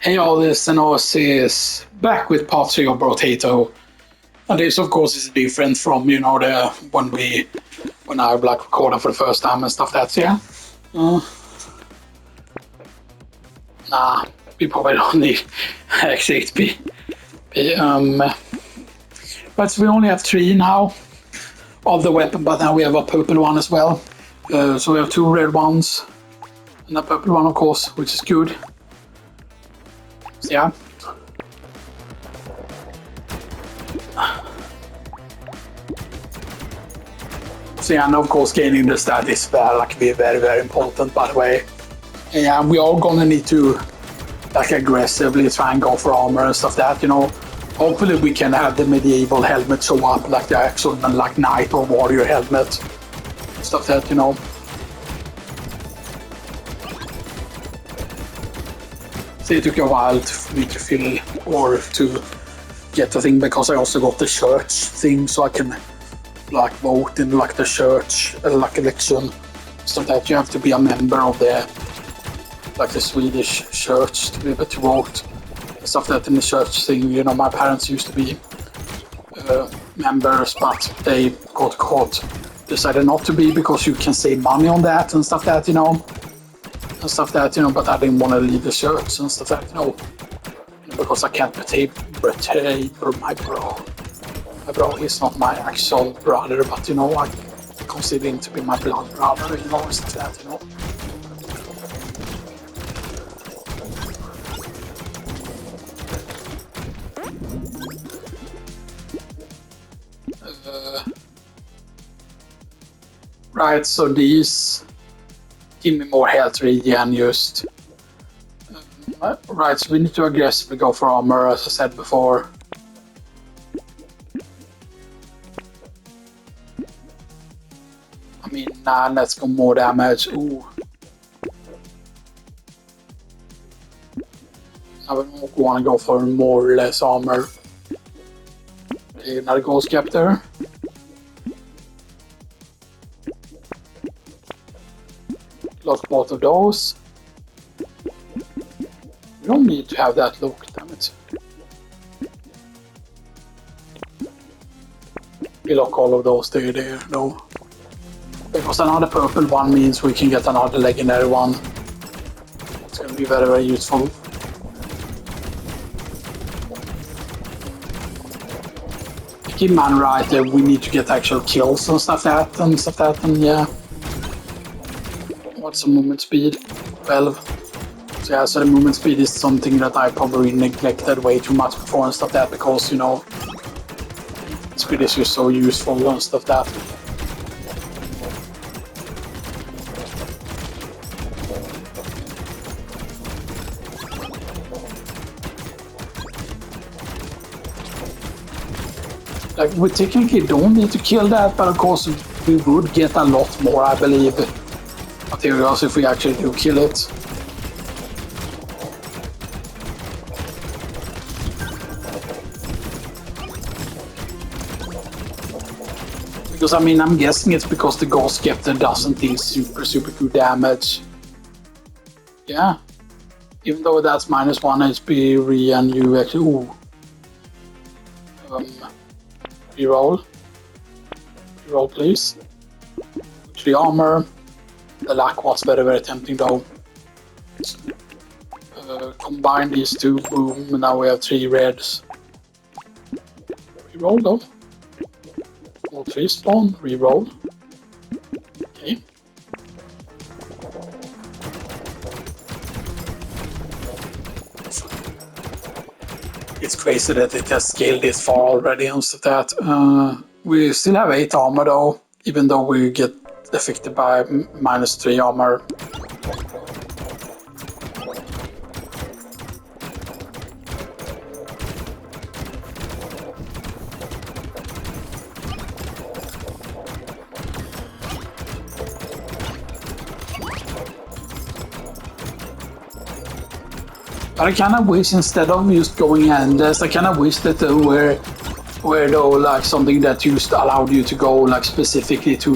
Hey all, this and is back with part 3 of Brotato. And this of course is different from, the when I like recorded for the first time and stuff that's nah, we probably don't need XXP. But we only have 3 now of the weapon, but now we have a purple one as well. So we have 2 red ones and a purple one of course, which is good. So, yeah. So yeah, and of course gaining the stat is very, very important, by the way. Yeah, we are gonna need to aggressively try and go for armor and stuff that, Hopefully we can have the medieval helmet show up like the actual knight or warrior helmet. Stuff that, So it took a while for me to fill or to get the thing, because I also got the church thing, so I can vote in the church election. So that you have to be a member of the Swedish church to be able to vote. Stuff that in the church thing, my parents used to be members, but they got caught, decided not to be because you can save money on that and stuff that, but I didn't want to leave the church and stuff that, because I can't betray my bro. My bro is not my actual brother, but I consider him to be my blood brother, and stuff that, Right, so these give me more health regen just. Right, so we need to aggressively go for armor, as I said before. I mean, nah, let's go more damage. Ooh. I would want to go for more or less armor. Okay, another ghost captor. Lost both of those. We don't need to have that look, damn it. We lock all of those there though. Because another purple one means we can get another legendary one. It's going to be very, very useful. Keep man right, we need to get actual kills and stuff that, and yeah. What's the movement speed? 12. So yeah, so the movement speed is something that I probably neglected way too much before and stuff that, because, speed is just so useful and stuff that. We technically don't need to kill that, but of course we would get a lot more, I believe, materials if we actually do kill it. Because I mean, I'm guessing it's because the Ghost Scepter doesn't deal super good damage. Yeah. Even though that's -1 HP and you actually... Ooh. Reroll. Reroll, please. 3 armor. The luck was very, very tempting though. Combine these 2, boom, and now we have 3 reds. Reroll though. All 3 spawn, reroll. Okay. It's crazy that it has scaled this far already and stuff that. We still have 8 armor though, even though we get affected by -3 armor. But I kind of wish, instead of just going endless, I kind of wish that there were though something that just allowed you to go specifically to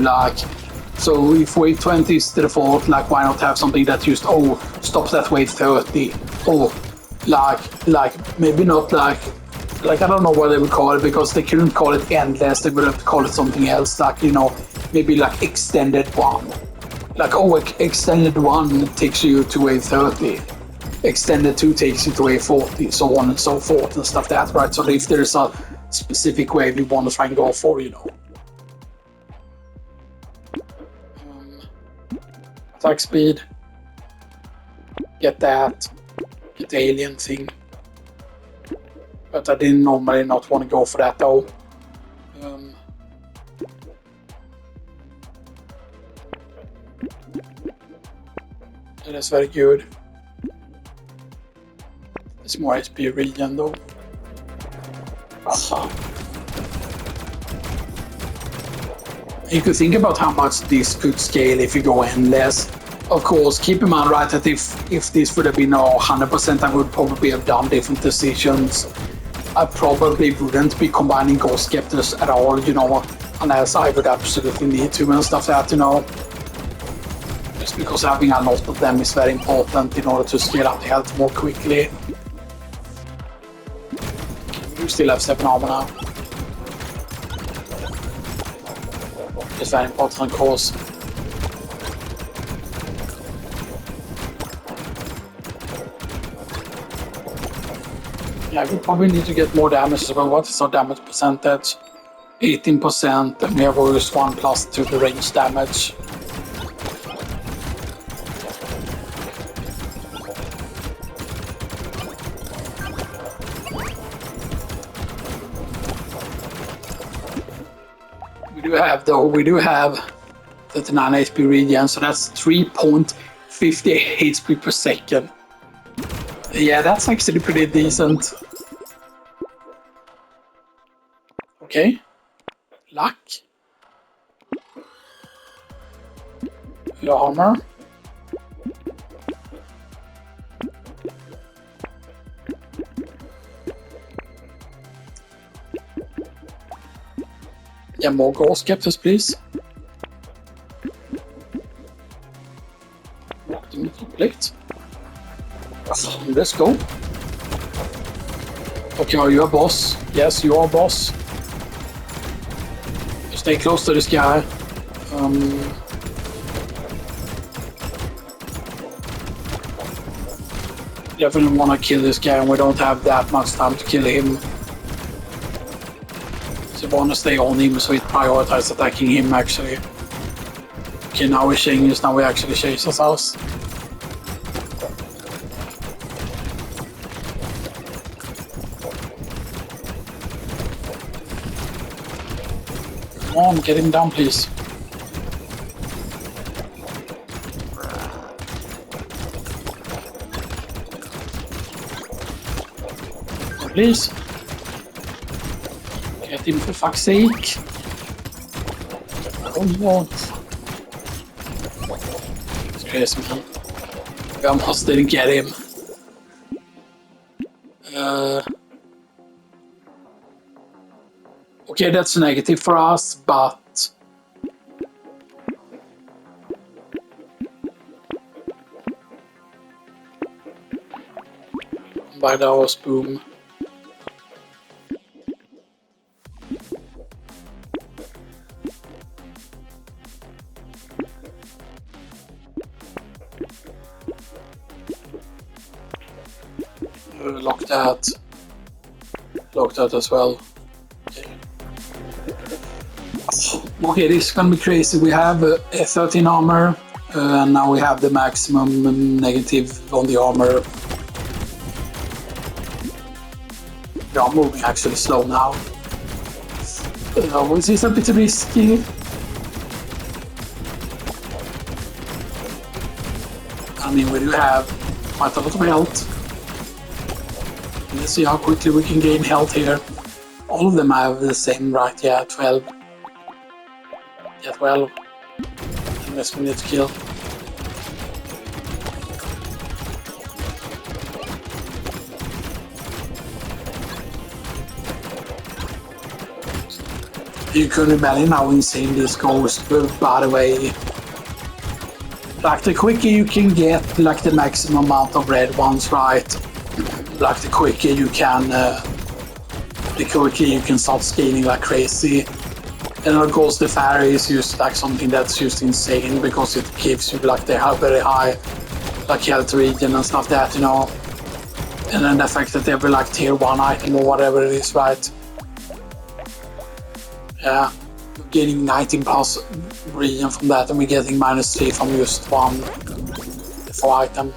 so if wave 20 is the default, why not have something that just stops at wave 30, like maybe not like I don't know what they would call it because they couldn't call it endless. They would have to call it something else, like maybe like extended one. Like extended one takes you to wave 30, extended 2 takes you to wave 40, so on and so forth and stuff that, right? So if there's a specific wave you want to try and go for, attack speed, get that, get the alien thing. But I didn't normally not want to go for that though. That's very good. It's more HP region though. You could think about how much this could scale if you go endless. Of course, keep in mind, right, that if this would have been 100%, I would probably have done different decisions. I probably wouldn't be combining Ghost Scepters at all, unless I would absolutely need to and stuff like that, Just because having a lot of them is very important in order to scale up the health more quickly. We still have 7 armor now. It's very important, of course. Yeah, we probably need to get more damage as well. What is our damage percentage? 18%, and we have always 1 plus to the range damage. We do have 39 HP regen, so that's 3.50 HP per second. Yeah, that's actually pretty decent. Okay. Luck. Armor. Yeah, more Ghost Scepters, please. Plate. Let's go. Okay, are you a boss? Yes, you are a boss. Stay close to this guy. Definitely want to kill this guy, and we don't have that much time to kill him. So we want to stay on him, so we prioritize attacking him actually. Okay, now we change. Now we actually chase ourselves. Come on, get him down, please. Please. Get him for fuck's sake. Come on. Excuse me. I almost didn't get him. Okay, that's a negative for us, but by the hours, boom. Lock that. Lock that as well. Okay, this is gonna be crazy. We have 13 armor, and now we have the maximum negative on the armor. We are moving actually slow now. This is a bit risky. I mean, we do have quite a lot of health. Let's see how quickly we can gain health here. All of them have the same, right? Yeah, 12. Yeah, 12. Unless we need to kill. You can imagine how insane this goes, by the way. Like, the quicker you can get like the maximum amount of red ones, right? like the quicker you can start scaling like crazy. And of course the fairy is used like something that's just insane because it gives you like the very high like health regen and stuff that, you know. And then the fact that every like tier 1 item or whatever it is, right? Yeah, we're getting 19 plus regen from that, and we're getting -3 from just one 4 item.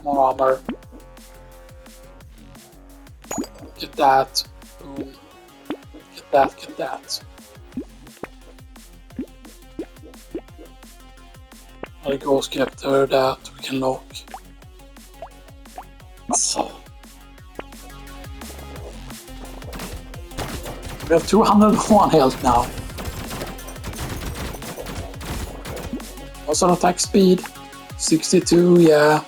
More armor. Get that. Boom. Get that, get that. I'll go scepter that we can lock. So. We have 201 health now. Also attack speed. 62, yeah.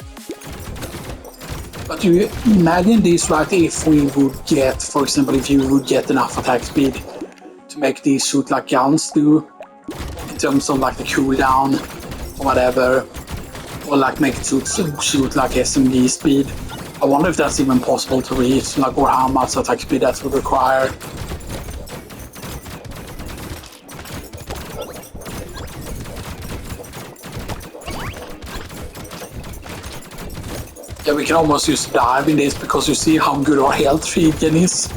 But you imagine this, right, if we would get, for example, if you would get enough attack speed to make these shoot like guns do, in terms of like the cooldown or whatever, or like make it shoot like SMG speed. I wonder if that's even possible to reach, like, or how much attack speed that would require. Yeah, we can almost just dive in this because you see how good our health regen is.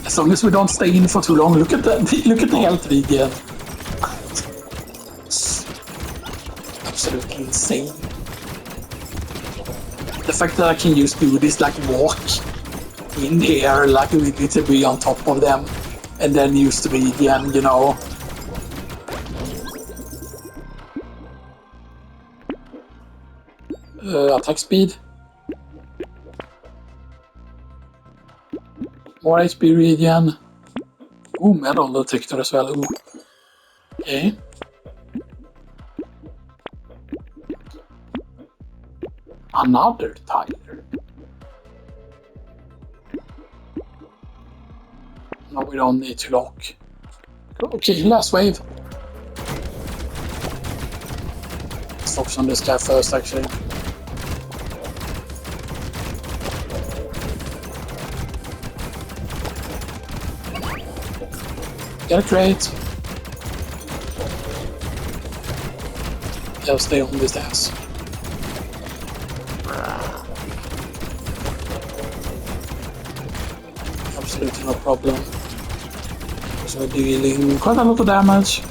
As long as we don't stay in for too long, look at the health regen. Absolutely insane. The fact that I can just do this, like walk in here, like literally on top of them, and then use the regen, you know. Attack speed. More HP regen. Ooh, metal detector as well. Ooh. Okay. Another tire. No, we don't need to lock. Okay, last wave. Let's focus on this guy first, actually. Get a crate. I'll stay on this ass. Absolutely no problem. So we're dealing quite a lot of damage.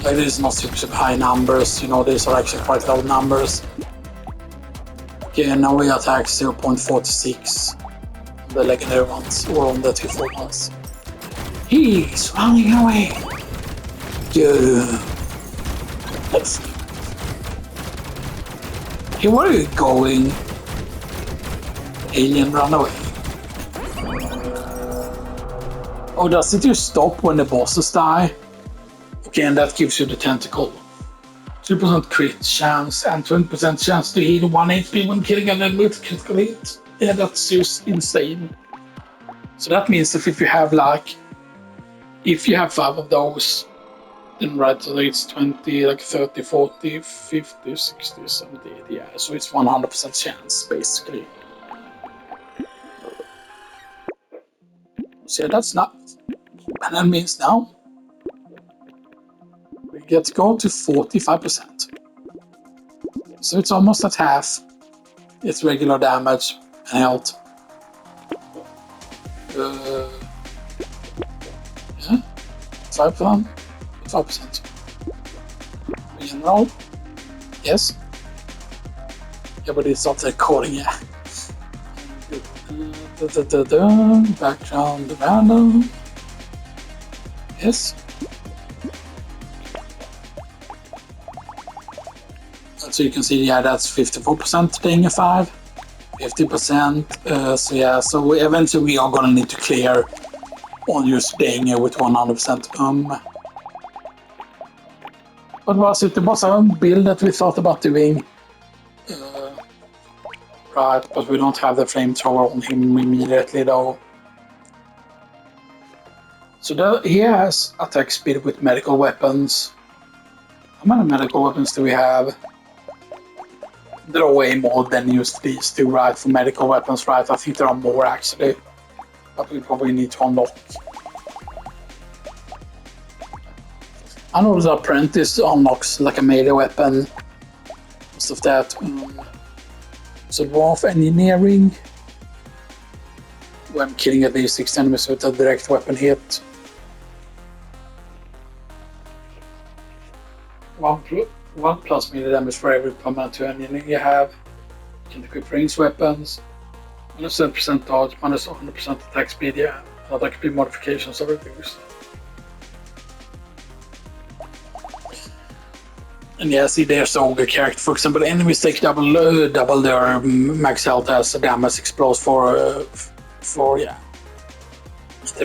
Like, this is not super high numbers, you know, these are actually quite low numbers. Okay, now we attack 0.46. The legendary ones, or on the T4 ones. He's running away! Yeah. Let's see. Hey, where are you going? Alien, run away. Oh, does it just stop when the bosses die? Okay, and that gives you the tentacle. 2% crit chance and 20% chance to heal 1 HP when killing an enemy with critical hit. Yeah, that's just insane. So that means that if you have like, if you have 5 of those, then right, so it's 20, like 30, 40, 50, 60, 70, 80, yeah. So it's 100% chance, basically. So yeah, that's not, and that means now we get to go to 45%. So it's almost at half its regular damage and health. Yeah, 5%. 5%. General, yes. Yeah, but it's not recording, yeah. Background random. Yes. So you can see, yeah, that's 54% staying at 5. 50%. So yeah, so eventually we are gonna need to clear on your staying here with 100%. What was it? There was a build that we thought about doing. Right, but we don't have the flamethrower on him immediately though. So he has attack speed with medical weapons. How many medical weapons do we have? There are way more than just these two, right? For medical weapons, right? I think there are more actually. But we probably need to unlock. I know the apprentice unlocks like a melee weapon. Most of that. So dwarf engineering. Where I'm killing at least 6 enemies with a direct weapon hit. One plus melee damage for every permanent 2 engineering you have. You can equip ranged weapons. Minus 7% dodge, minus 100% attack speed, yeah. Attack speed modifications are reduced. And yeah, see there's the ogre character. For example, enemies take double their max health as damage explodes for 10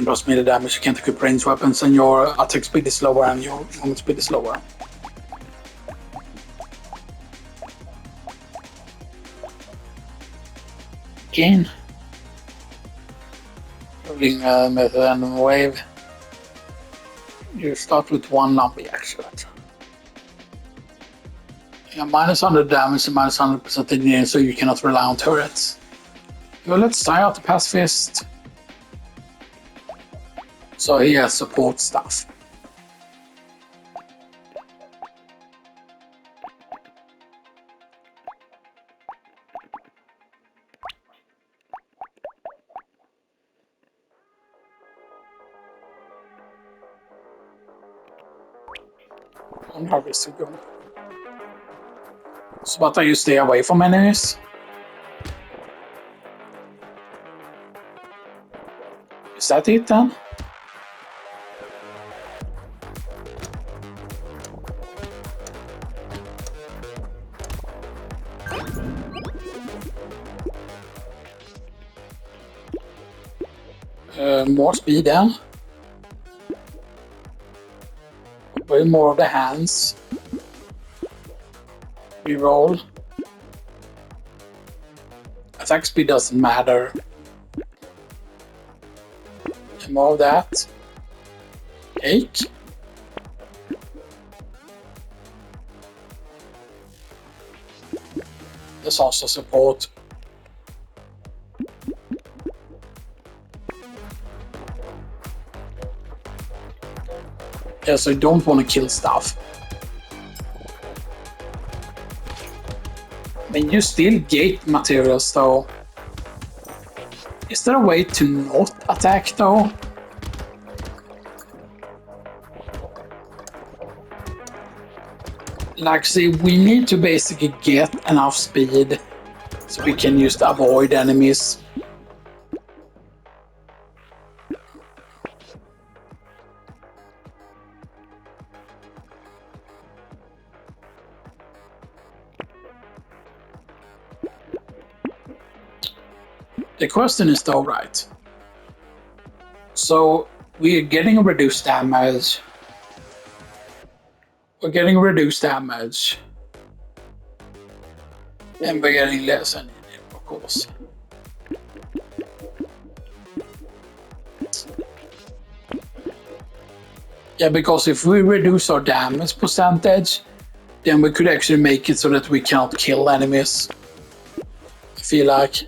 plus melee damage. You can't equip ranged weapons, and your attack speed is lower and your movement speed is lower. Again. Rolling method and wave. You start with 1 lumpy actually. Yeah, minus 100 damage and minus 100% engineering, so you cannot rely on turrets. So let's try out the pacifist. So he has support stuff. On harvest we go. So but you stay away from enemies. Is that it then? More speed then. Way more of the hands. Reroll. Attack speed doesn't matter. And more of that. Cake. There's also support. Yeah, so you don't want to kill stuff. I mean, you still get materials though. Is there a way to not attack though? Like, see, we need to basically get enough speed so we can just avoid enemies. The question is though, right? So we're getting a reduced damage. We're getting reduced damage. And we're getting less energy, of course. Yeah, because if we reduce our damage percentage, then we could actually make it so that we cannot kill enemies. I feel like.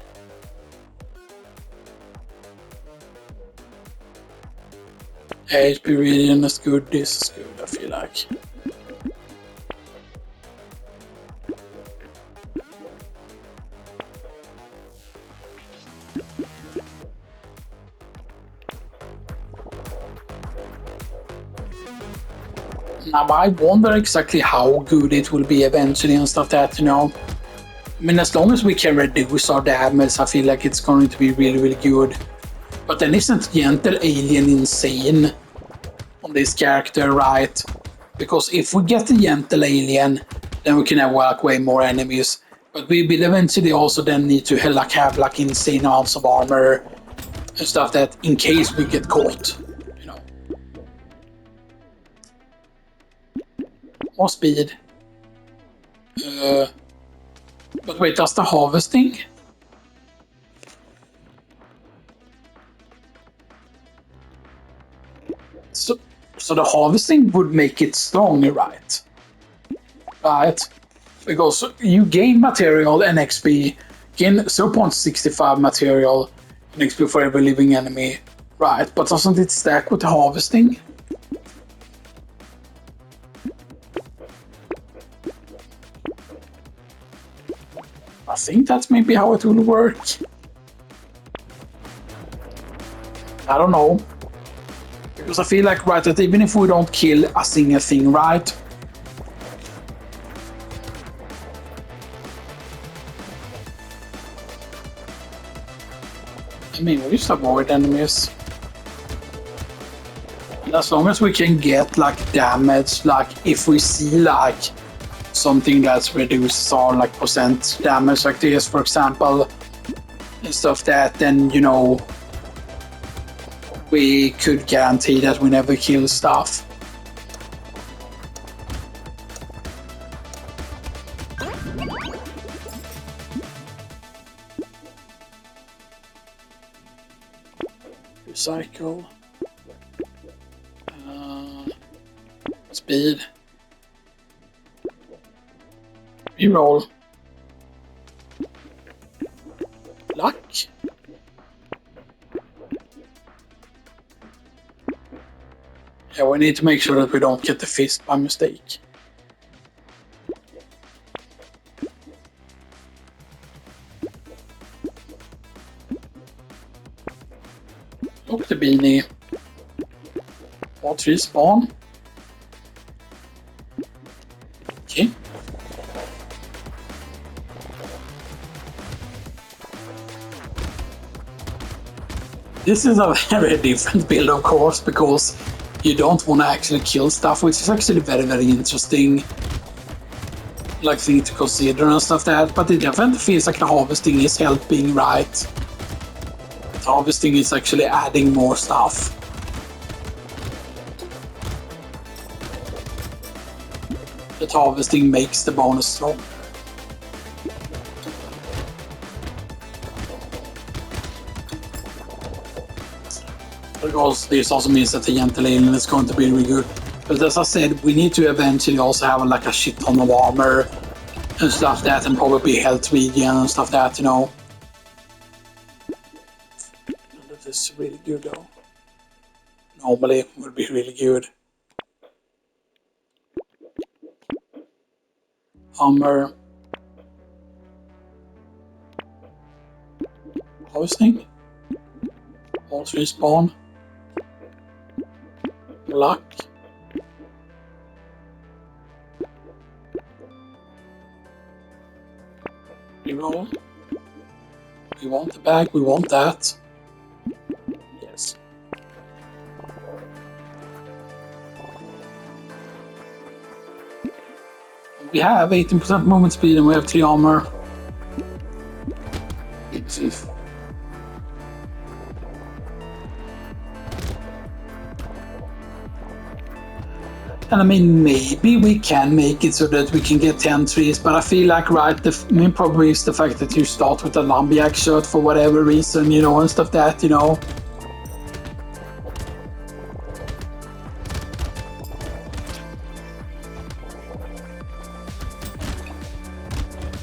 HP region is good, this is good, I feel like. Now I wonder exactly how good it will be eventually and stuff that, you know. I mean, as long as we can reduce our damage, I feel like it's going to be really, really good. But then isn't Gentle Alien insane on this character, right? Because if we get the Gentle Alien, then we can have like way more enemies. But we will eventually also then need to have like insane amounts of armor and stuff that in case we get caught, you know. More speed. But wait, does the harvesting? So the harvesting would make it stronger, right? right? Because you gain material and XP, gain 0.65 material and XP for every living enemy, right? But doesn't it stack with the harvesting? I think that's maybe how it will work. I don't know. Because I feel like, right, that even if we don't kill a single thing, right? I mean, we just avoid enemies. And as long as we can get, like, damage, like, if we see, like, something that's reduced our, like, percent damage, like this, for example, and stuff that, then, you know, we could guarantee that we never kill stuff. Recycle. Speed. Reroll. Luck. Yeah, we need to make sure that we don't get the fist by mistake. Look, the beanie. All three spawn. Okay. This is a very different build, of course, because you don't want to actually kill stuff, which is actually very, very interesting, like, thing to consider and stuff that. But it definitely feels like the harvesting is helping, right? The harvesting is actually adding more stuff. The harvesting makes the bonus strong. Because this also means that the gentle alien is going to be really good. But as I said, we need to eventually also have like a shit ton of armor and stuff that, and probably health regen and stuff that, you know. That is really good though. Normally would be really good. Armor. Harvesting. All three spawn. Luck. Reroll. We want the bag, we want that. Yes. We have 18% movement speed and we have 3 armor. And I mean, maybe we can make it so that we can get 10 trees, but I feel like, right, the main problem is the fact that you start with a lumberjack shirt for whatever reason, you know, and stuff that, you know.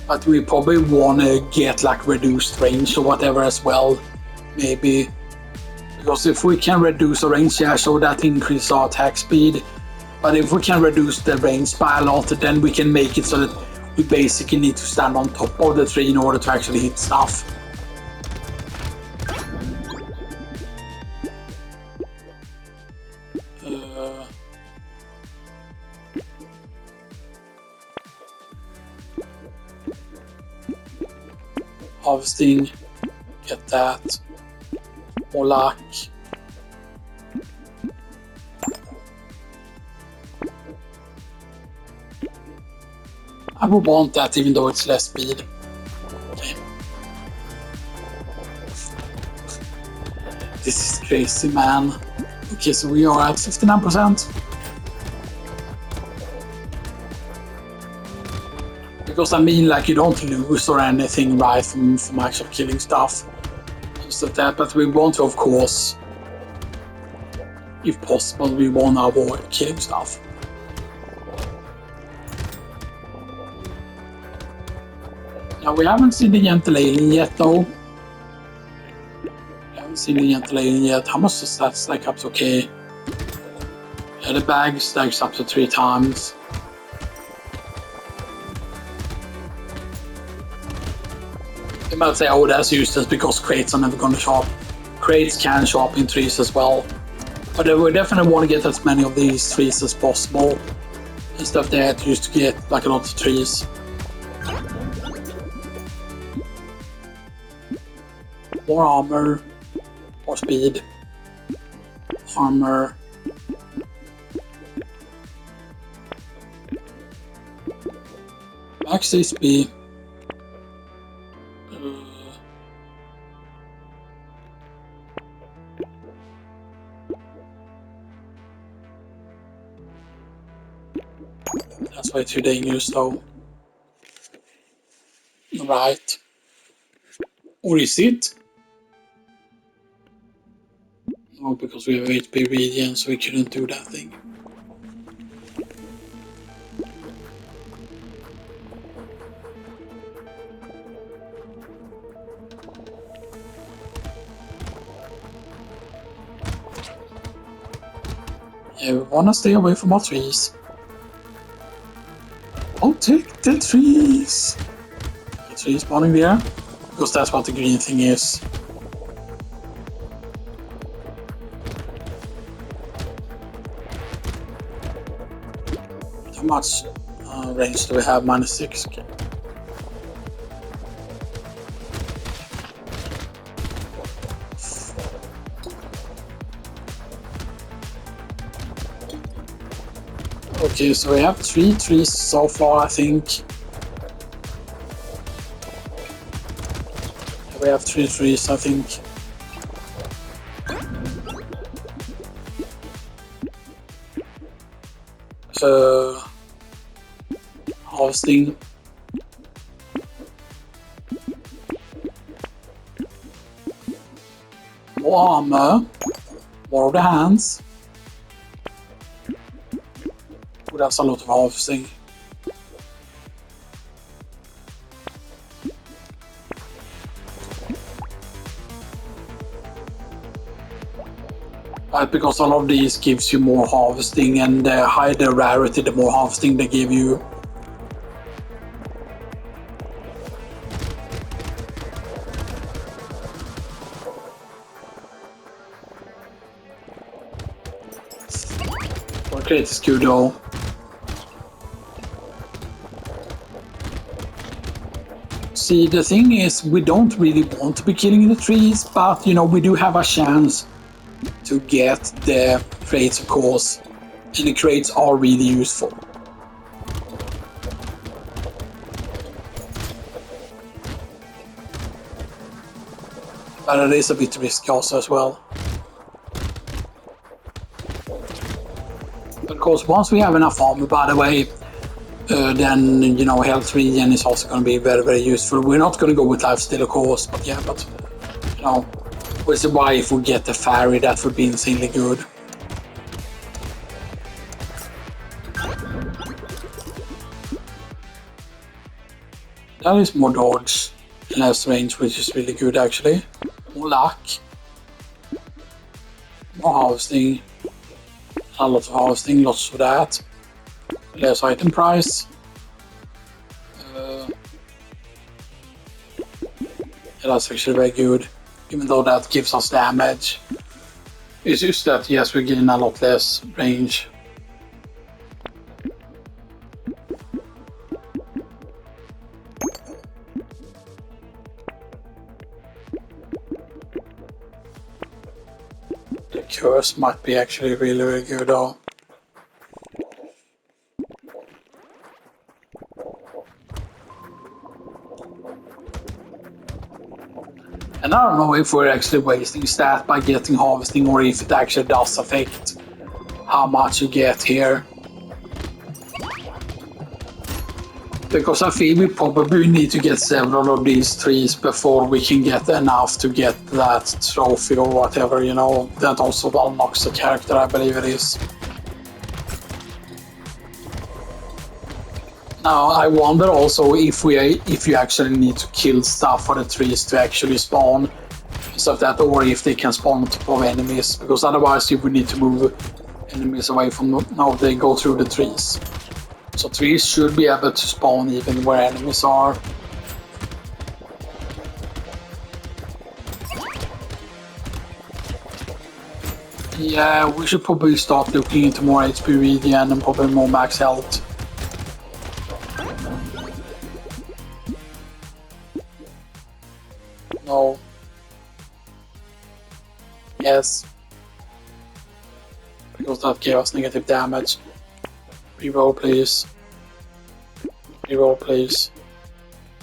But we probably want to get like reduced range or whatever as well, maybe. Because if we can reduce our range, yeah, so that increases our attack speed. But if we can reduce the range by a lot, then we can make it so that we basically need to stand on top of the tree in order to actually hit stuff. Harvesting, get that. More luck. I would want that even though it's less speed. Okay. This is crazy, man. Okay, so we are at 59%. Because I mean, like, you don't lose or anything, right, from actually killing stuff. Just like that, but we want to, of course, if possible, we want to avoid killing stuff. Yeah, we haven't seen the gentle alien yet, though. We haven't seen the gentle alien yet. How much does that stack up to? Okay. Yeah, the bag stacks up to 3 times. You might say, oh, that's useless because crates are never going to show up. Crates can show up in trees as well. But we definitely want to get as many of these trees as possible. And stuff there to use to get like a lot of trees. More armor. More speed. Armor. Max HP. That's way too dangerous though. Right. Or is it? No, because we have HP regen, so we couldn't do that thing. Yeah, we wanna stay away from our trees. I'll take the trees! The tree spawning there, because that's what the green thing is. How much range do we have? -6. Okay. Okay, so we have 3 trees so far, I think. We have 3 trees, I think. Harvesting. More armor. More of the hands. Oh, that's a lot of harvesting. Right, because a lot of these gives you more harvesting, and the higher the rarity, the more harvesting they give you. Crate is good though. See, the thing is, we don't really want to be killing the trees, but you know, we do have a chance to get the crates, of course, and the crates are really useful. But it is a bit risky also as well. Of course, once we have enough armor, by the way, then, you know, health regen is also going to be very, very useful. We're not going to go with lifesteal, of course, but yeah, but, you know, which is why if we get the fairy, that would be insanely good. That is more dodge, less range, which is really good actually. More luck. More harvesting. A lot of harvesting, lots of that. Less item price. That's actually very good, even though that gives us damage. It's just that, yes, we gain a lot less range. The curse might be actually really, really good though. And I don't know if we're actually wasting stat by getting harvesting, or if it actually does affect how much you get here. Because I feel we probably need to get several of these trees before we can get enough to get that trophy or whatever, you know. That also unlocks the character, I believe it is. Now I wonder also if you actually need to kill stuff for the trees to actually spawn stuff that, or if they can spawn on top of enemies, because otherwise you would need to move enemies away from them. No, they go through the trees. So trees should be able to spawn even where enemies are. Yeah, we should probably start looking into more HP regen and probably more max health. No. Yes. Because that gave us negative damage. Reroll please. Reroll please.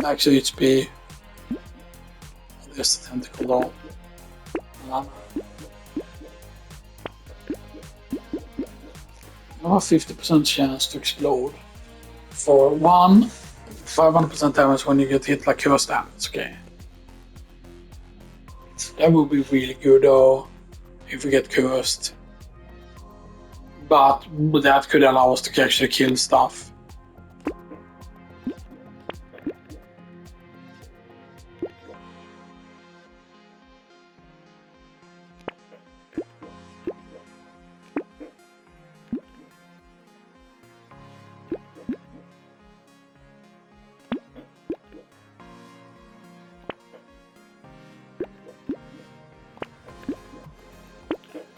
Max HP. There's the tentacle though. You have a 50% chance to explode. For 500% damage when you get hit like curse damage, okay. That would be really good though, if we get cursed. But that could allow us to actually kill stuff.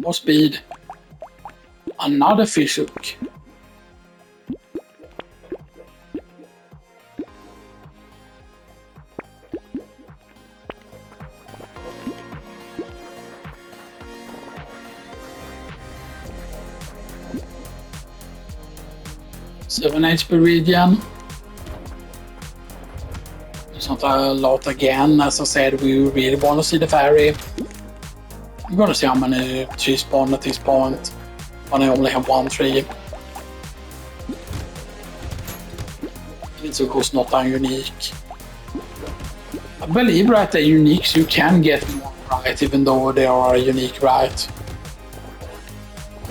More speed. Another fish hook. Seven HP regen. It's not a lot again. As I said, we really want to see the fairy. I'm gonna see how many trees spawn at this point when I only have one tree. It's of course not unique. I believe right they're unique, so you can get more right even though they are unique right.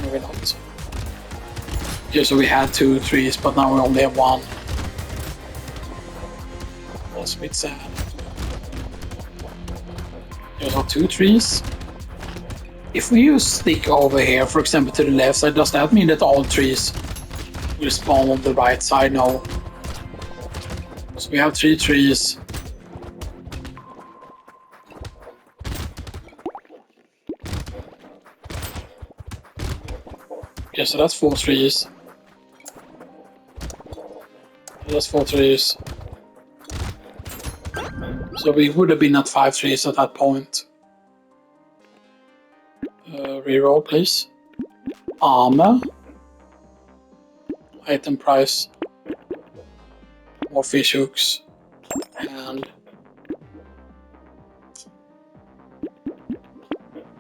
Maybe not. Okay, so we had 2 trees, but now we only have 1. That's a bit sad. There's not 2 trees. If we use stick over here, for example, to the left side, does that mean that all trees will spawn on the right side? No. So we have 3 trees. Okay, so that's 4 trees. That's 4 trees. So we would have been at 5 trees at that point. Reroll, please. Armor. Item price. More fish hooks. And...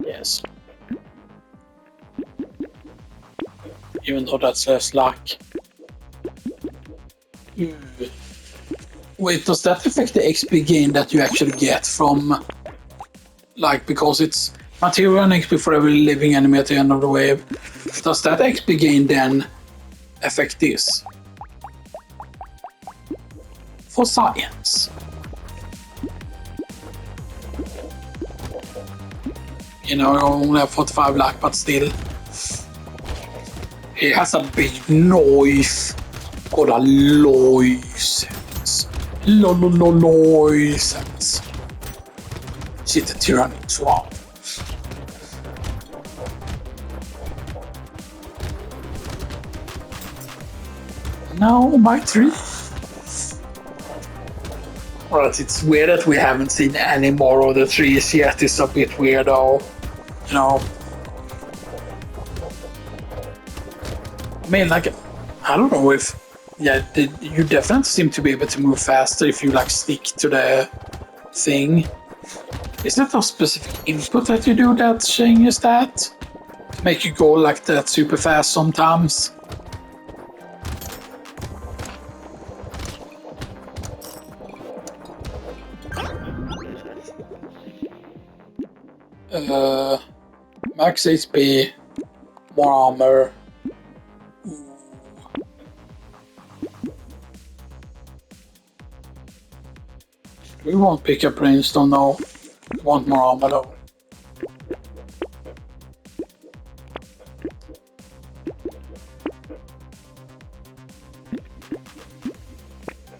yes. Even though that's less luck. Wait, does that affect the XP gain that you actually get from... like, because it's material and XP for every living enemy at the end of the wave. Does that XP gain then affect this? For science. You know, I only have 45 luck, but still. He has a big noise called a loisance. Loisance. Shit, the tyrannic swamp. No, my tree. Alright, it's weird that we haven't seen any more of the trees yet. It's a bit weird though. You know. I mean, like, I don't know if... yeah, you definitely seem to be able to move faster if you, like, stick to the thing. Is that a specific input that you do that changes that? To make you go like that super fast sometimes? Max HP, more armor. Ooh. We won't pick up brimstone now. We want more armor though.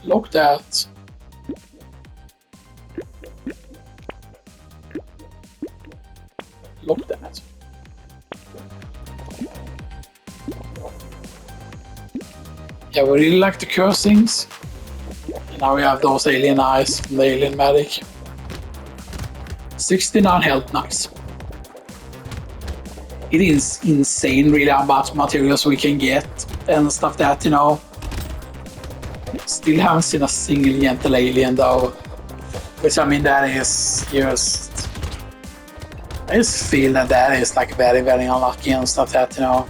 Look that. Look that. Yeah, we really like the cursings. And now we have those alien eyes from the alien medic. 69 health, nice. It is insane really how much materials we can get and stuff that, you know. Still haven't seen a single gentle alien though. Which I mean that is just... I just feel that that is like very, very unlucky and stuff that, you know.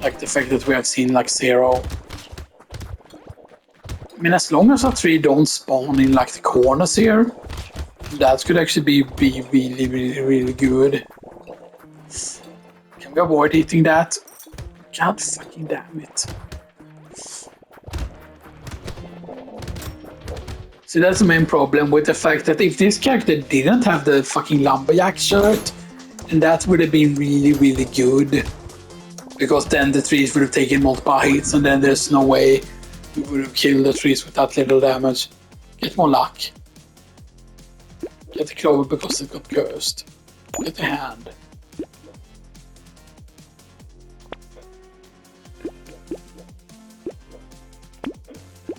Like the fact that we have seen like 0. I mean, as long as our 3 don't spawn in like the corners here, that could actually be really, really, really good. Can we avoid hitting that? God fucking damn it. See, that's the main problem with the fact that if this character didn't have the fucking lumberjack shirt, then that would have been really, really good. Because then the trees would have taken multiple hits and then there's no way we would have killed the trees with that little damage. Get more luck. Get the clover because it got cursed. Get the hand.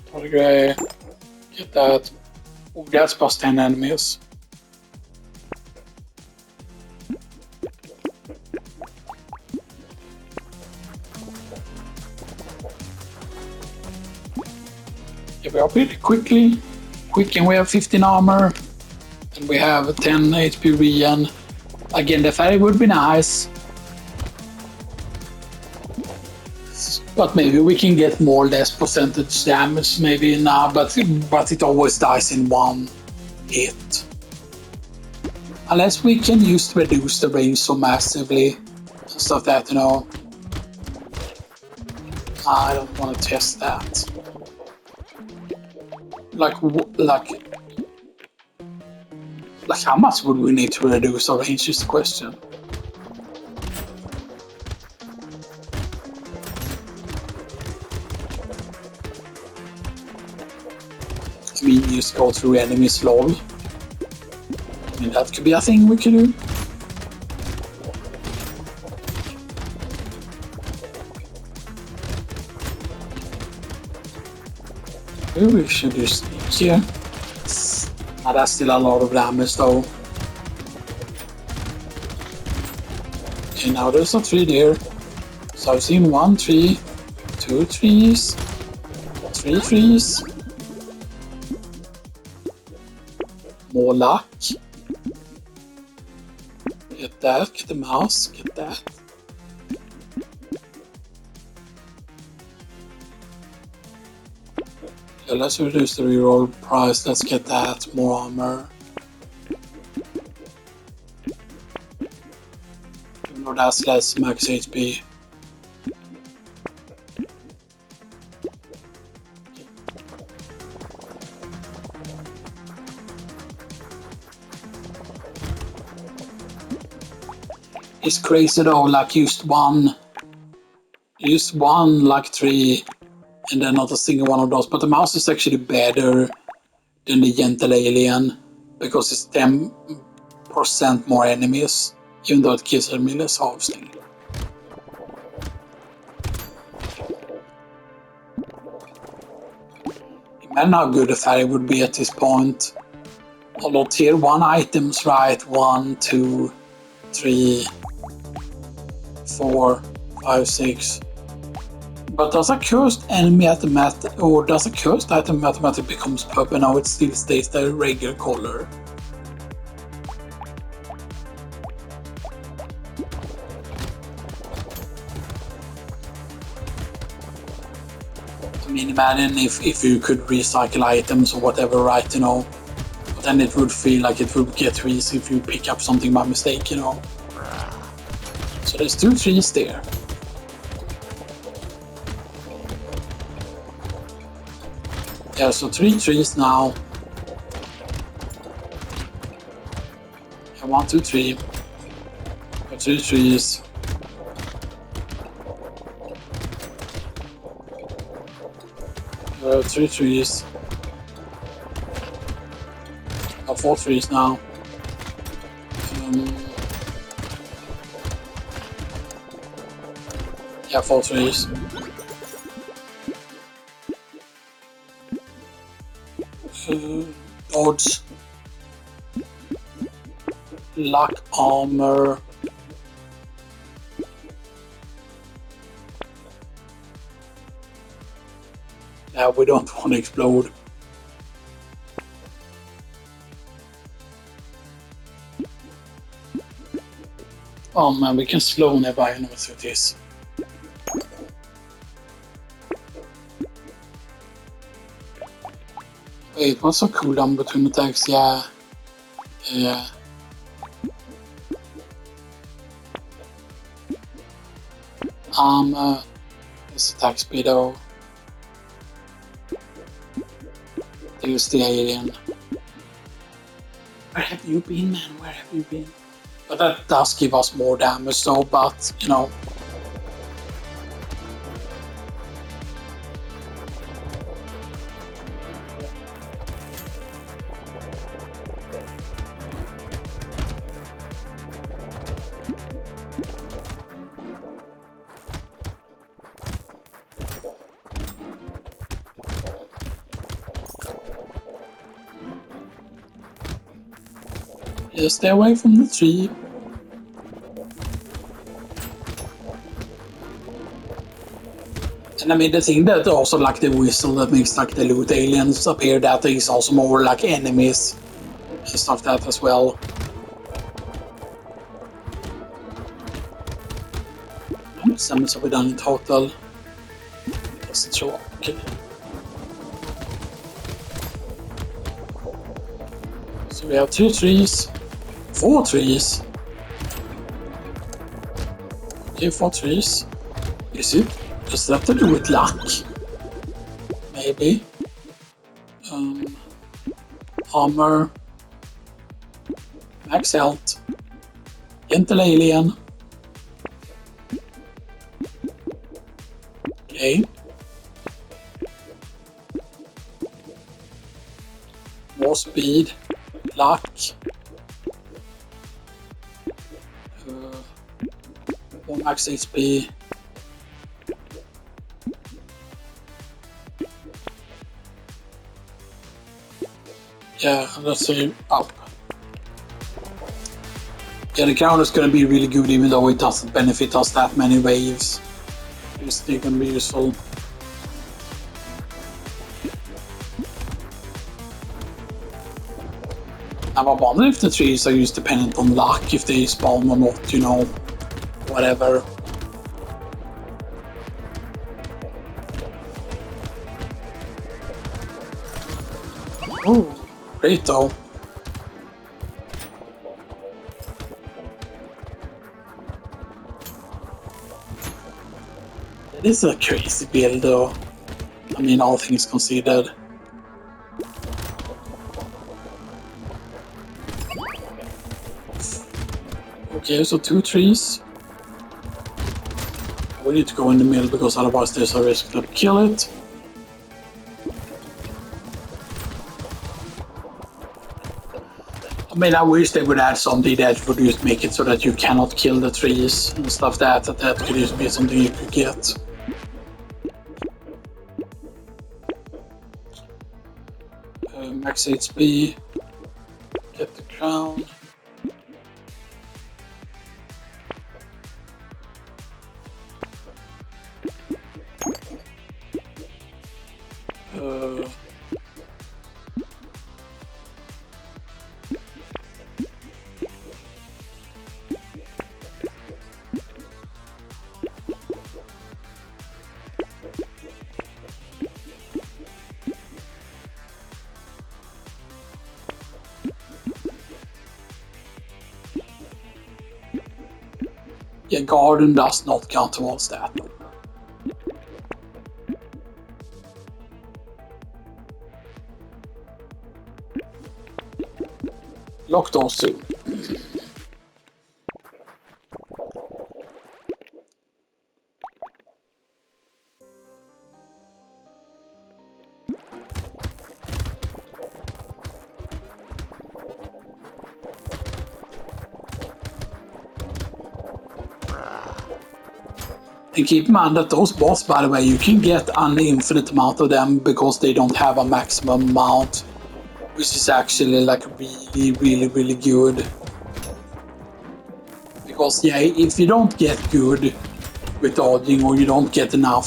Ta the grey. Get that. Oh, that's plus 10 enemies. Yeah, we are pretty quick and we have 15 armor. And we have 10 HP regen. Again, the fairy would be nice. But maybe we can get more or less percentage damage maybe now, but it always dies in one hit. Unless we can use to reduce the range so massively and stuff that, you know. I don't want to test that. Like how much would we need to reduce our range is the question. I mean, just go through enemies lol. I mean, that could be a thing we could do. Maybe we should do sneak here. That's still a lot of damage though. Okay, now there's a tree there. So I've seen 1 tree, 2 trees, 3 trees. More luck. Get that, get the mouse, get that. Yeah, let's reduce the reroll price, let's get that, more armor. Even though that's less max HP. It's crazy though, like used one like 3 and then not a single one of those, but the mouse is actually better than the gentle alien because it's 10% more enemies, even though it gives me less harvesting. Imagine how good a fairy would be at this point. Although tier 1 items, right? 1, 2, 3, 4, 5, 6. But does a cursed enemy automatic, or does a cursed item automatically becomes purple? Now it still stays the regular color. I mean, imagine if you could recycle items or whatever, right? You know, but then it would feel like it would get easy if you pick up something by mistake, you know. So there's 2 trees there. Yeah, so 3 trees now. Yeah, 1, 2, 3. 3 trees. Three trees. 4 trees now. Yeah, 4 trees. Dodge. Luck armor. Yeah, we don't want to explode. Oh man, we can slow nearby, I know what it is. Wait, what's a cooldown between attacks? Yeah. Yeah. This attack speed though. Use the alien. Where have you been, man? Where have you been? But that does give us more damage though, but you know. Just stay away from the tree. And I mean the thing that also like the whistle that makes like the loot aliens appear, that is also more like enemies and stuff that as well. How many summons have we done in total? Doesn't show up. Okay. So we have 2 trees, 4 trees. Okay, 4 trees. Is it? Does that have to do with luck? Maybe. Armor. Max health. Gentle alien. Okay. More speed. Luck. More max HP. Yeah, let's say up. Yeah, the counter is going to be really good even though it doesn't benefit us that many waves. It's still going to be useful. Now I wonder if the trees are just dependent on luck, if they spawn or not, you know, whatever. Oh, great though. It is a crazy build though. I mean, all things considered. Okay, so 2 trees. We need to go in the middle because otherwise there's a risk to kill it. I mean, I wish they would add something that would just make it so that you cannot kill the trees and stuff that could just be something you could get. Max HP. Get the crown. Yeah, garden does not count towards that. Lock those two. And keep in mind that those boss, by the way, you can get an infinite amount of them because they don't have a maximum amount, which is actually like really good. Because yeah, if you don't get good with dodging or you don't get enough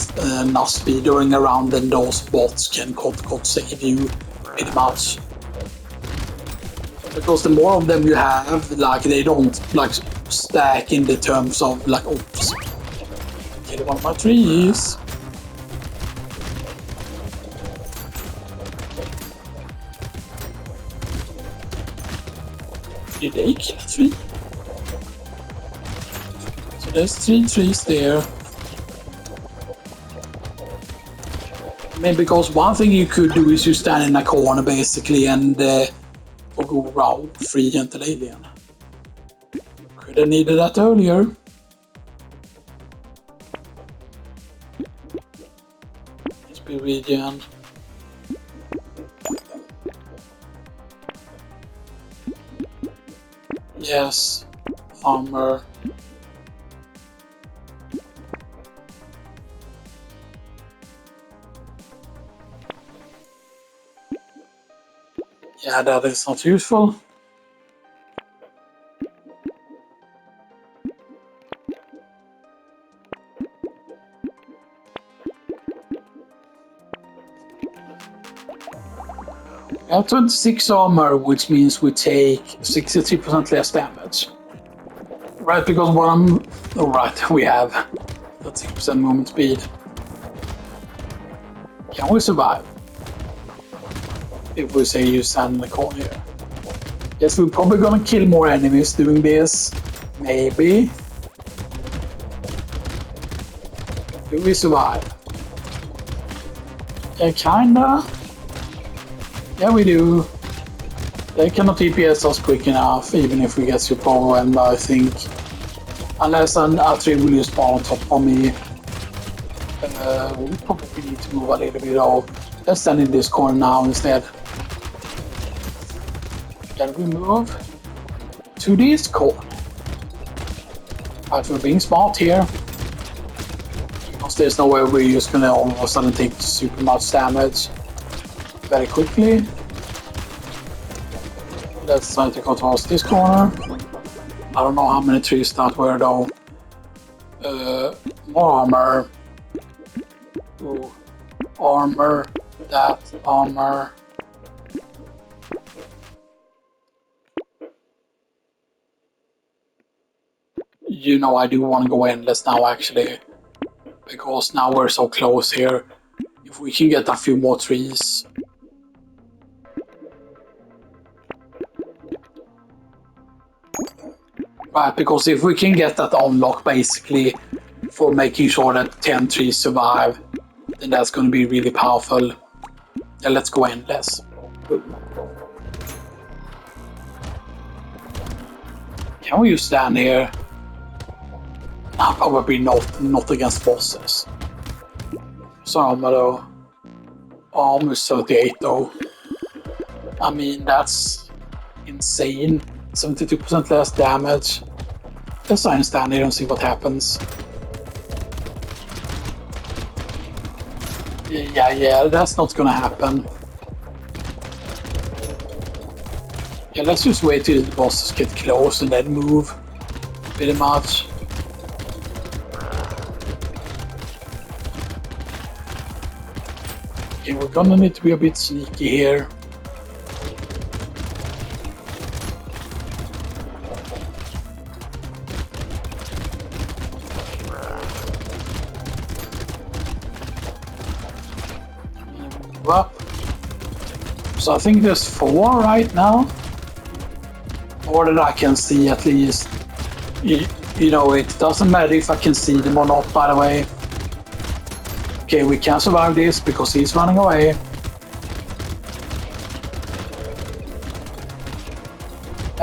speed during a round, then those bots can save you pretty much. Because the more of them you have, like they don't like stack in the terms of like oops. Get one of my trees. Did they kill a tree? So there's 3 trees there. I mean, because one thing you could do is you stand in a corner basically and go around free until alien. Could have needed that earlier. Region. Yes, armor. Yeah, that is not useful. We have 26 armor, which means we take 63% less damage. Right, because what I'm... Oh, right, we have 36% movement speed. Can we survive? If we say you stand in the corner here. Yes, we're probably gonna kill more enemies doing this. Maybe. Do we survive? Yeah, kinda. Yeah, we do. They cannot DPS us quick enough, even if we get super overwhelmed, I think. Unless an A3 will just spawn on top of me. We probably need to move a little bit out. Let's stand in this corner now instead. Can we move to this corner? Right, we're being smart here. Because there's no way we're just gonna all of a sudden take super much damage very quickly. Let's try to go towards this corner. I don't know how many trees that were though. More armor. Ooh. Armor. That armor. You know, I do want to go endless now actually. Because now we're so close here. If we can get a few more trees. Right, because if we can get that unlock basically for making sure that 10 trees survive, then that's going to be really powerful. Yeah, let's go endless. Can we just stand here? No, probably not against bosses. So armor though. Almost 38 though. I mean, that's insane. 72% less damage. Let's try and stand here and see what happens. Yeah, that's not gonna happen. Yeah, let's just wait till the bosses get close and then move. Pretty much. Okay, we're gonna need to be a bit sneaky here. Up. So I think there's 4 right now. Or that I can see at least. You know, it doesn't matter if I can see them or not, by the way. Okay, we can survive this because he's running away.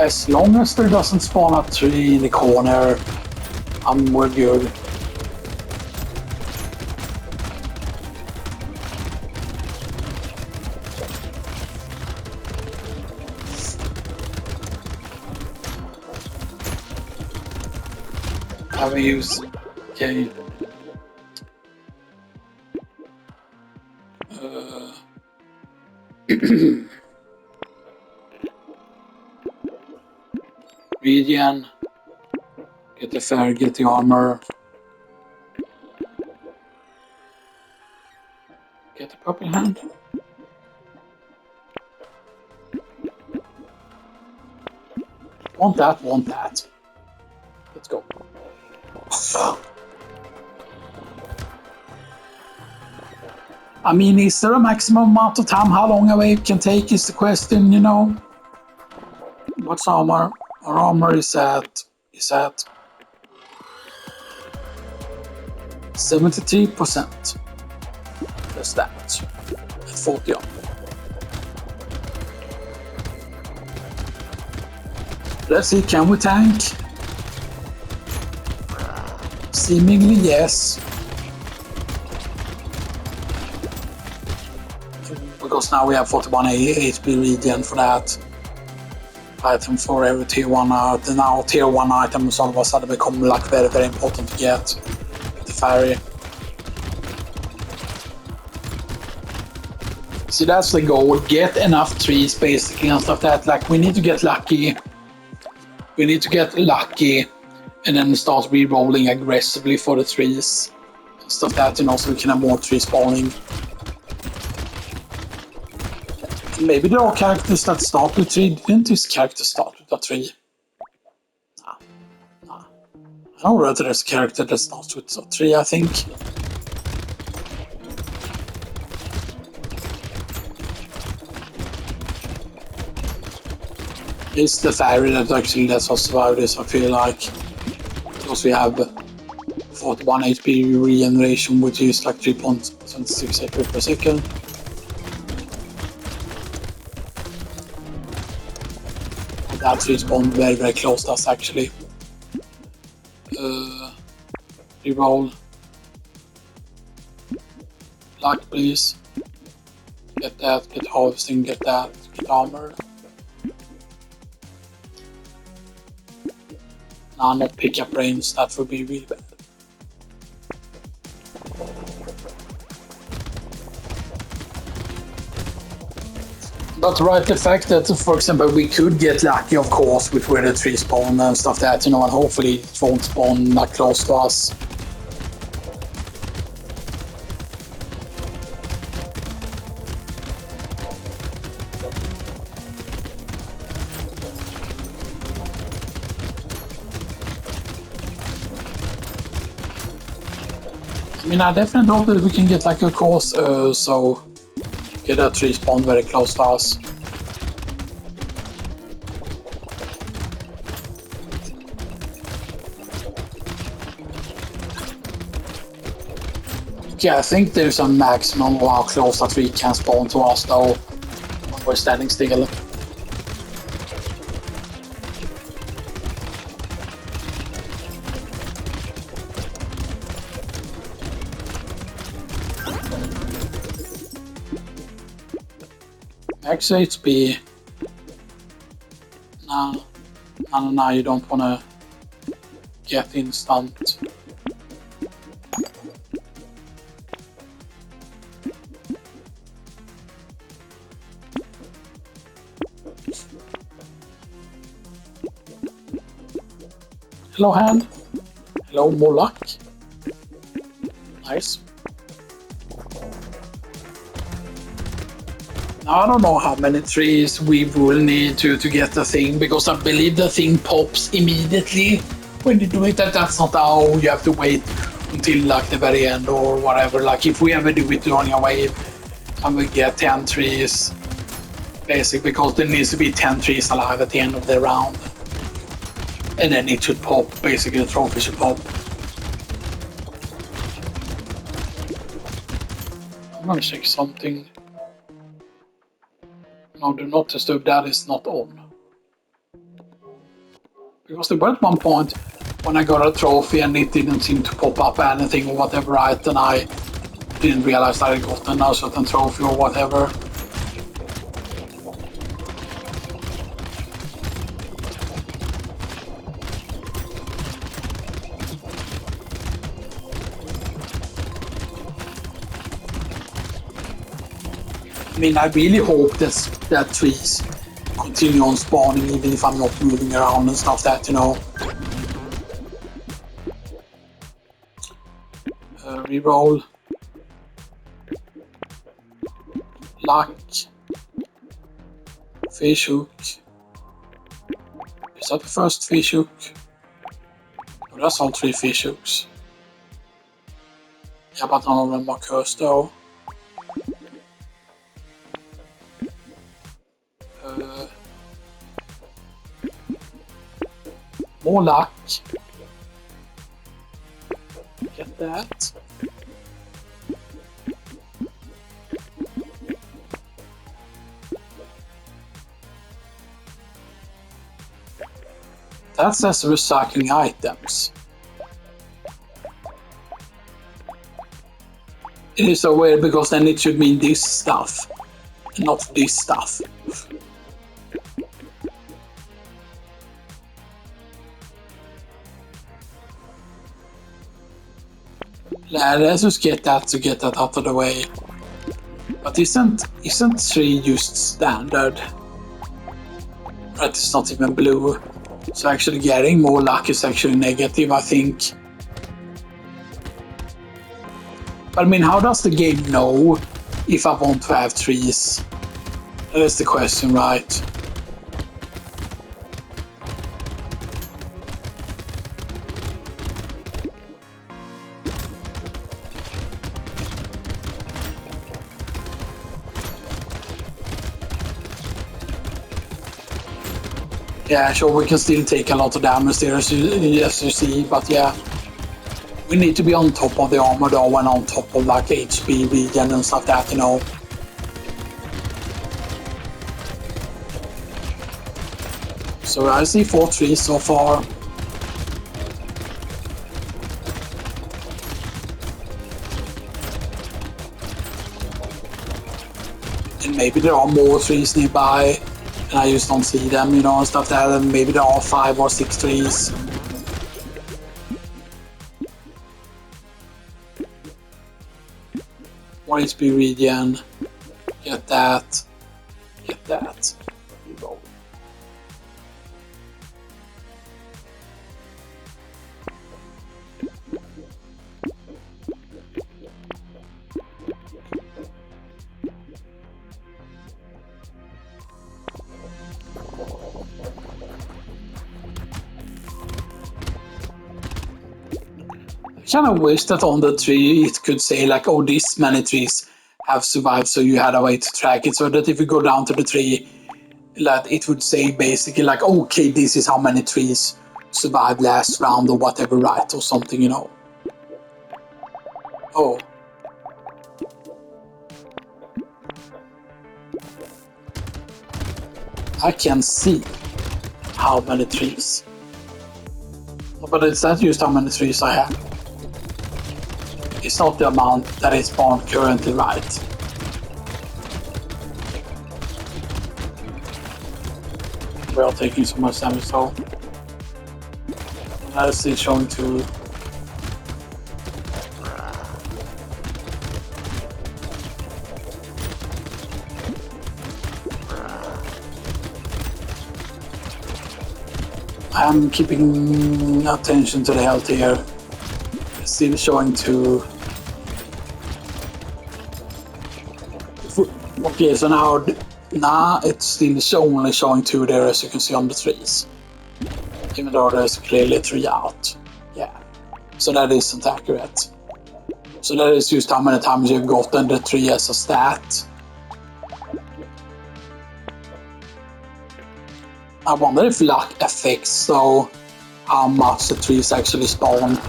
As long as there doesn't spawn a tree in the corner, we're good. Have we used... Okay. Regen. Get the fire, get the armor. Get the purple hand. Want that, want that. Let's go. I mean, is there a maximum amount of time how long a wave can take is the question, you know? What's armor? Our armor is at 73%. That's that. At 40 on. Let's see, can we tank? Seemingly yes. Because now we have 41 HP regen for that item for every tier 1 item. And now tier 1 items all of a sudden become like very, very important to get. The fairy. So that's the goal. Get enough trees basically and stuff like that. Like we need to get lucky. We need to get lucky and then start re-rolling aggressively for the trees. Stuff like that, you know, so we can have more trees spawning. Maybe there are characters that start with 3. Didn't this character start with a 3? Nah. I know that there's a character that starts with a 3, I think. It's the fairy that actually lets us survive this, I feel like. Because we have 41 HP regeneration, which is like 3.76 HP per second. That's respawned very, very close to us actually. Reroll. Luck, please. Get that, get harvesting, get that, get armor. Nah, not pick up brains, that would be really bad. But right, the fact that, for example, we could get lucky, of course, with where the tree spawn and stuff like that, you know, and hopefully it won't spawn that close to us. I mean, I definitely hope that we can get like a course, so get that tree spawn very close to us. Yeah, I think there's a maximum of how close that tree can spawn to us though, when we're standing still. Max HP. No, you don't wanna get instant. Hello, hand. Hello, more luck. Nice. Now, I don't know how many trees we will need to get the thing, because I believe the thing pops immediately when you do it. That's not how you have to wait until like the very end or whatever. Like if we ever do it during a wave and we get 10 trees, basically, because there needs to be 10 trees alive at the end of the round. And then it should pop, basically the trophy should pop. I'm gonna check something. No, do not disturb, that is not on. Because there was one point when I got a trophy and it didn't seem to pop up anything or whatever, right? And I didn't realize that I got a certain trophy or whatever. I mean, I really hope that trees continue on spawning even if I'm not moving around and stuff that, you know. Reroll. Luck. Fish hook. Is that the first fish hook? Oh, that's all 3 fish hooks. Yeah, but none of them are cursed though. More luck. Get that. That says recycling items. It is so weird because then it should mean this stuff, not this stuff. Let's just get that out of the way. But isn't 3 just standard? Right, it's not even blue. So actually getting more luck is actually negative, I think. But I mean, how does the game know if I want to have trees? That is the question, right? Yeah, sure, we can still take a lot of damage there as you see, but yeah. We need to be on top of the armor though and on top of like HP regen and stuff that, you know. So I see 4 trees so far. And maybe there are more trees nearby. And I just don't see them, you know, and stuff like that. And maybe there are 5 or 6 trees. More HP regen. Get that. Get that. Reroll. I kind of wish that on the tree it could say like, oh, this many trees have survived, so you had a way to track it, so that if you go down to the tree, like, it would say basically like, okay, this is how many trees survived last round or whatever, right, or something, you know. Oh. I can see how many trees. But is that just how many trees I have? It's not the amount that is spawned currently, right? We are taking so much damage though. Let's see, showing to. I'm keeping attention to the health here. Still showing to. Okay, so now it's still only showing 2 there, as you can see on the trees. Even though there's clearly 3 out. Yeah. So that isn't accurate. So that is just how many times you've gotten the 3 as a stat. I wonder if luck affects so how much the trees actually spawn.